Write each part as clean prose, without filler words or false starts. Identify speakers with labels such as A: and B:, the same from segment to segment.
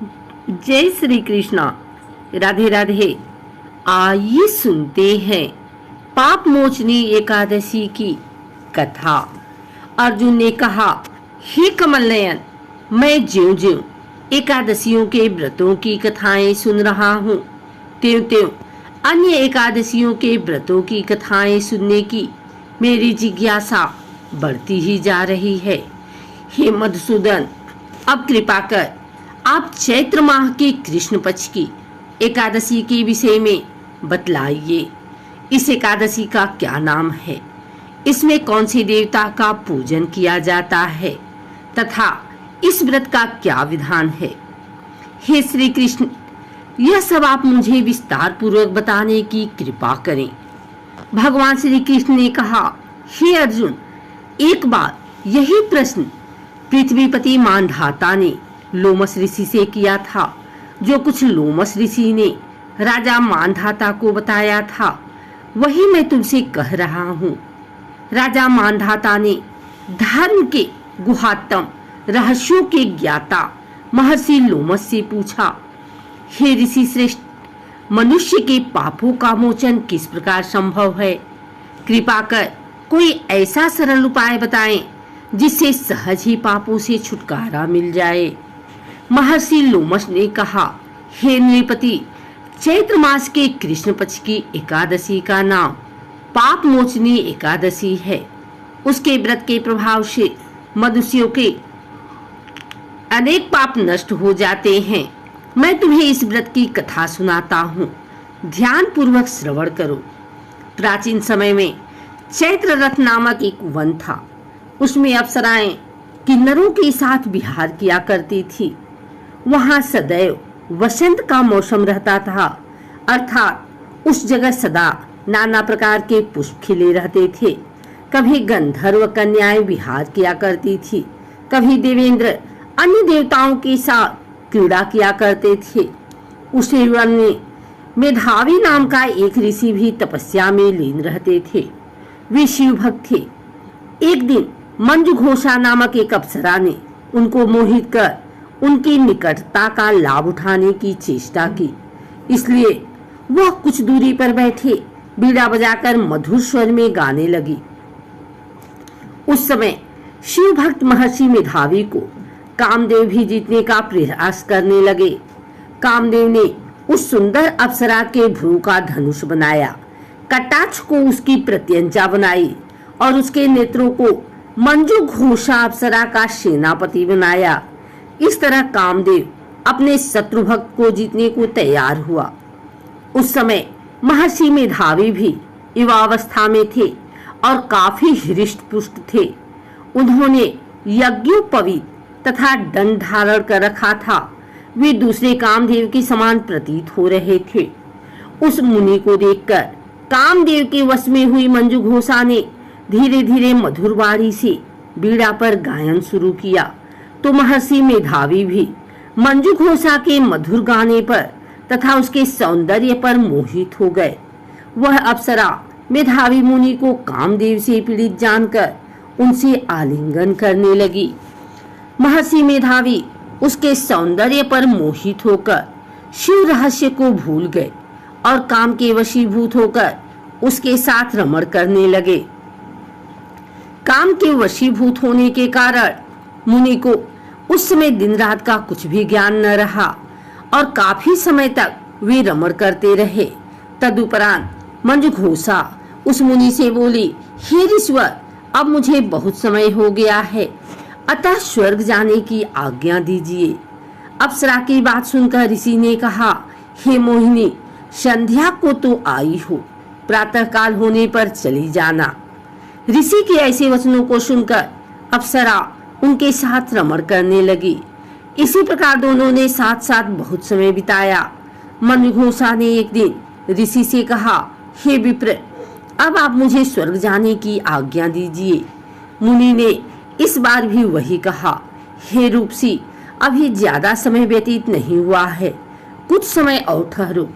A: जय श्री कृष्णा। राधे राधे। आइए सुनते हैं पाप मोचनी एकादशी की कथा। अर्जुन ने कहा, हे कमल नयन, मैं ज्यों ज्यों एकादशियों के व्रतों की कथाएं सुन रहा हूँ, त्यों त्यों अन्य एकादशियों के व्रतों की कथाएं सुनने की मेरी जिज्ञासा बढ़ती ही जा रही है। हे मधुसूदन, अब कृपा कर आप चैत्र माह की कृष्ण पक्ष की एकादशी के विषय में बतलाइए। इस एकादशी का क्या नाम है, इसमें कौन से देवता का पूजन किया जाता है तथा इस व्रत का क्या विधान है। हे श्री कृष्ण, यह सब आप मुझे विस्तार पूर्वक बताने की कृपा करें। भगवान श्री कृष्ण ने कहा, हे अर्जुन, एक बार यही प्रश्न पृथ्वीपति मानधाता ने लोमस ऋषि से किया था। जो कुछ लोमस ऋषि ने राजा मानधाता को बताया था वही मैं तुमसे कह रहा हूँ। राजा मानधाता ने धर्म के गुहात्म रहस्यों के ज्ञाता महर्षि लोमस से पूछा, हे ऋषि श्रेष्ठ, मनुष्य के पापों का मोचन किस प्रकार संभव है? कृपा कर कोई ऐसा सरल उपाय बताएं जिससे सहज ही पापों से छुटकारा मिल जाए। महर्षि लोमस ने कहा, हे नृपति, चैत्र मास के कृष्ण पक्ष की एकादशी का नाम पाप मोचनी एकादशी है। उसके व्रत के प्रभाव से मनुष्यों के अनेक पाप नष्ट हो जाते हैं। मैं तुम्हें इस व्रत की कथा सुनाता हूँ, ध्यान पूर्वक श्रवण करो। प्राचीन समय में चैत्र रथ नामक एक वन था। उसमें अप्सराएं किन्नरों के साथ विहार किया करती थी। वहां सदैव वसंत का मौसम रहता था, अर्थात उस जगह सदा नाना प्रकार के पुष्प खिले रहते थे। कभी गंधर्व कन्याएं विहार किया करती थी, कभी देवेंद्र अन्य देवताओं के साथ क्रीड़ा किया करते थे। उस वन में मेधावी नाम का एक ऋषि भी तपस्या में लीन रहते थे। वे शिव भक्त थे। एक दिन मंजू घोषा नामक एक अप्सरा ने उनको मोहित कर उनकी निकटता का लाभ उठाने की चेष्टा की। इसलिए वह कुछ दूरी पर बैठे बीड़ा बजाकर मधुर स्वर में गाने लगी। उस समय शिव भक्त महर्षि मेधावी को कामदेव भी जीतने का प्रयास करने लगे। कामदेव ने उस सुंदर अप्सरा के भ्रू का धनुष बनाया, कटाक्ष को उसकी प्रत्यंचा बनाई और उसके नेत्रों को मंजू घोषा अप्सरा का सेनापति बनाया। इस तरह कामदेव अपने शत्रु भक्त को जीतने को तैयार हुआ। उस समय महर्षि मेधावी भी युवावस्था में थे और काफी हृष्ट पुष्ट थे। उन्होंने यज्ञोपवीत तथा दंड धारण कर रखा था। वे दूसरे कामदेव के समान प्रतीत हो रहे थे। उस मुनि को देखकर कामदेव के वश में हुई मंजू घोषा ने धीरे धीरे मधुर वाणी से बीड़ा पर गायन शुरू किया, तो महर्षि मेधावी भी मंजू घोषा के मधुर गाने पर तथा उसके सौंदर्य पर मोहित हो गए। वह अप्सरा मेधावी मुनि को कामदेव से पीड़ित जानकर उनसे आलिंगन करने लगी। महर्षि मेधावी उसके सौंदर्य पर मोहित होकर शिव रहस्य को भूल गए और काम के वशीभूत होकर उसके साथ रमण करने लगे। काम के वशीभूत होने के कारण मुनि को उस समय दिन रात का कुछ भी ज्ञान न रहा और काफी समय तक वे रमण करते रहे। तदुपरांत मंजू घोषा उस मुनि से बोली, हे ऋषवर, अब मुझे बहुत समय हो गया है, अतः स्वर्ग जाने की आज्ञा दीजिए। अप्सरा की बात सुनकर ऋषि ने कहा, हे मोहिनी, संध्या को तो आई हो, प्रातः काल होने पर चली जाना। ऋषि के ऐसे वचनों को सुनकर अप्सरा उनके साथ रमण करने लगी। इसी प्रकार दोनों ने साथ साथ बहुत समय बिताया। मंजू घोषा ने एक दिन ऋषि से कहा, हे विप्र, अब आप मुझे स्वर्ग जाने की आज्ञा दीजिए। मुनि ने इस बार भी वही कहा, हे रूपसी, अभी ज्यादा समय व्यतीत नहीं हुआ है, कुछ समय और ठहरो।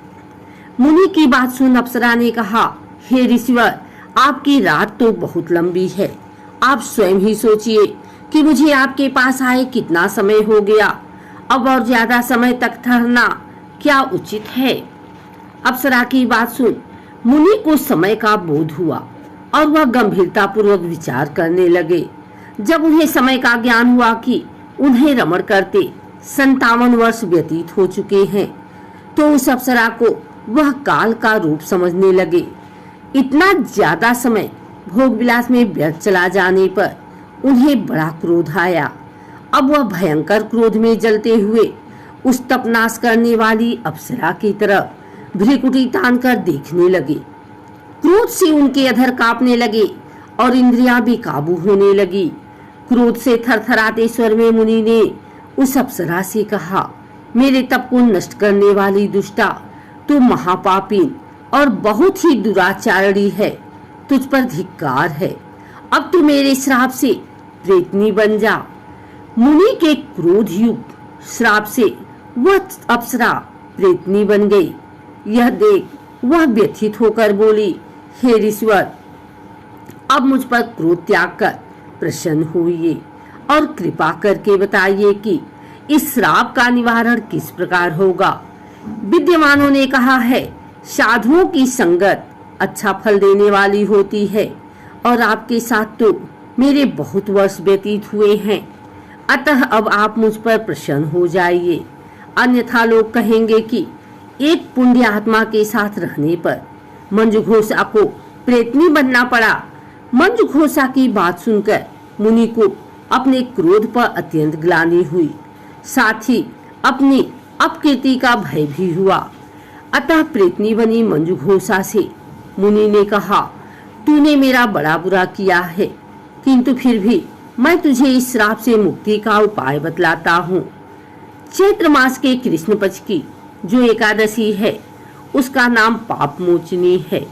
A: मुनि की बात सुन अप्सरा ने कहा, हे ऋषिवर, आपकी रात तो बहुत लंबी है, आप स्वयं ही सोचिए कि मुझे आपके पास आए कितना समय हो गया अब और ज्यादा समय तक ठहरना क्या उचित है? अप्सरा की बात सुन मुनि को समय का बोध हुआ और वह गंभीरता पूर्वक विचार करने लगे। जब उन्हें समय का ज्ञान हुआ कि उन्हें रमण करते 57 वर्ष व्यतीत हो चुके हैं, तो उस अप्सरा को वह काल का रूप समझने लगे। इतना ज्यादा समय भोग विलास में व्यर्थ चला जाने पर उन्हें बड़ा क्रोध आया। अब वह भयंकर क्रोध में जलते हुए उस तपनाश करने वाली अप्सरा की तरफ भ्रिकुटी तान कर देखने लगे। क्रोध से उनके अधर कांपने लगे और इंद्रियां भी काबू होने लगी। क्रोध से थरथराते स्वर में मुनि ने उस अप्सरा से कहा, मेरे तप को नष्ट करने वाली दुष्टा, तू महापापी और बहुत ही दुराचारणी है। तुझ पर धिक्कार है। अब तू मेरे श्राप से प्रेतनी बन जा। मुनि के क्रोध युक्त श्राप से वह अप्सरा प्रेतनी बन गई। यह देख वह व्यथित होकर बोली, हे ऋषिवर, अब मुझ पर क्रोध त्याग कर प्रसन्न होइए और कृपा करके बताइए कि इस श्राप का निवारण किस प्रकार होगा। विद्वानों ने कहा है, साधुओं की संगत अच्छा फल देने वाली होती है और आपके साथ तो मेरे बहुत वर्ष व्यतीत हुए हैं। अतः अब आप मुझ पर प्रसन्न हो जाइए, अन्यथा लोग कहेंगे कि एक पुण्य आत्मा के साथ रहने पर मंजू घोषा को प्रेतनी बनना पड़ा। मंजू घोषा की बात सुनकर मुनि को अपने क्रोध पर अत्यंत ग्लानि हुई, साथ ही अपनी अपकीर्ति का भय भी हुआ। अतः प्रेतनी बनी मंजू घोषा से मुनि ने कहा, तूने मेरा बड़ा बुरा किया है, किंतु फिर भी मैं तुझे इस श्राप से मुक्ति का उपाय बतलाता हूँ। चैत्र मास के कृष्ण पक्ष की जो एकादशी है उसका नाम पाप मोचनी है।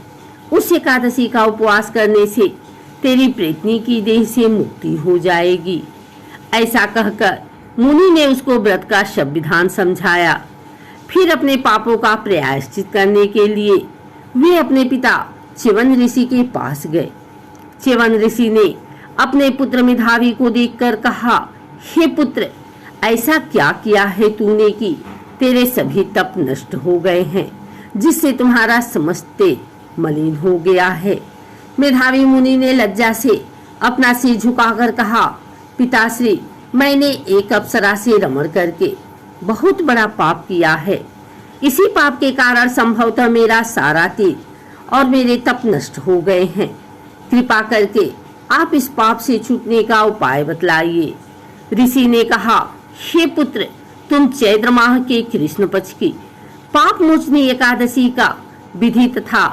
A: उस एकादशी का उपवास करने से तेरी प्रेतनी की देह से मुक्ति हो जाएगी। ऐसा कहकर मुनि ने उसको व्रत का शब्द विधान समझाया। फिर अपने पापों का प्रायश्चित करने के लिए वे अपने पिता च्यवन ऋषि के पास गए। च्यवन ऋषि ने अपने पुत्र मेधावी को देखकर कहा, हे पुत्र, ऐसा क्या किया है तूने कि तेरे सभी तप नष्ट हो गए हैं, जिससे तुम्हारा समस्त तेज मलिन हो गया है। मेधावी मुनि ने लज्जा से अपना सिर झुकाकर कहा, पिताश्री, मैंने एक अप्सरा से रमण करके बहुत बड़ा पाप किया है। इसी पाप के कारण संभवतः मेरा सारा तेज और मेरे तप नष्ट हो गए हैं। कृपा करके आप इस पाप से छूटने का उपाय बतलाइए। ऋषि ने कहा, हे पुत्र, तुम चैत्र माह के कृष्ण पक्ष की पाप मोचनी एकादशी का विधि तथा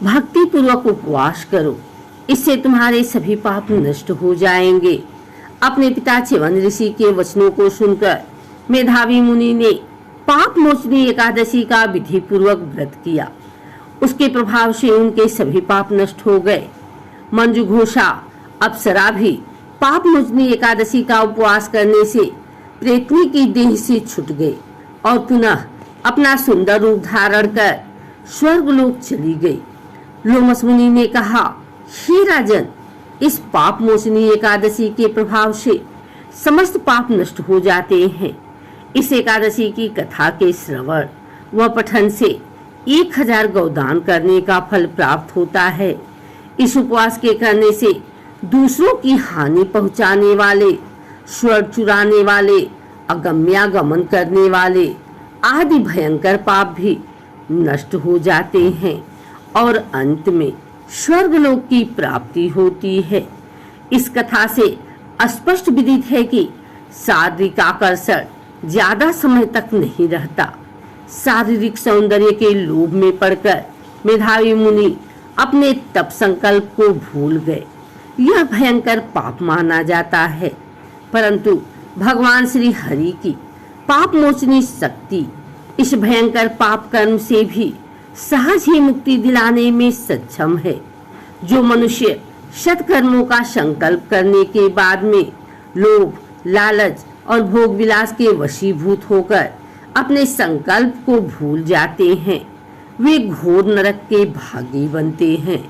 A: भक्ति पूर्वक उपवास करो, इससे तुम्हारे सभी पाप नष्ट हो जाएंगे। अपने पिता च्यवन ऋषि के वचनों को सुनकर मेधावी मुनि ने पाप मोचनी एकादशी का विधि पूर्वक व्रत किया। उसके प्रभाव से उनके सभी पाप नष्ट हो गए। मंजू घोषा अप्सरा भी पाप मोचनी एकादशी का उपवास करने से प्रेतनी की देह से छूट गई और पुनः अपना सुंदर रूप धारण कर स्वर्गलोक चली गई। लोमस मुनि ने कहा, हे राजन, इस पाप मोचनी एकादशी के प्रभाव से समस्त पाप नष्ट हो जाते हैं। इस एकादशी की कथा के श्रवण व पठन से 1000 गौदान करने का फल प्राप्त होता है। इस उपवास के करने से दूसरों की हानि पहुंचाने वाले, स्वर चुराने वाले, अगम्यागमन करने वाले आदि भयंकर पाप भी नष्ट हो जाते हैं और अंत में स्वर्गलोक की प्राप्ति होती है। इस कथा से स्पष्ट विदित है कि शारीरिक आकर्षण ज्यादा समय तक नहीं रहता। शारीरिक सौंदर्य के लोभ में पड़कर मेधावी मुनि अपने तप संकल्प को भूल गए। यह भयंकर पाप माना जाता है, परंतु भगवान श्री हरि की पाप मोचनी शक्ति इस भयंकर पाप कर्म से भी सहज ही मुक्ति दिलाने में सक्षम है। जो मनुष्य सत्कर्मों का संकल्प करने के बाद में लोभ, लालच और भोग विलास के वशीभूत होकर अपने संकल्प को भूल जाते हैं, वे घोर नरक के भागी बनते हैं।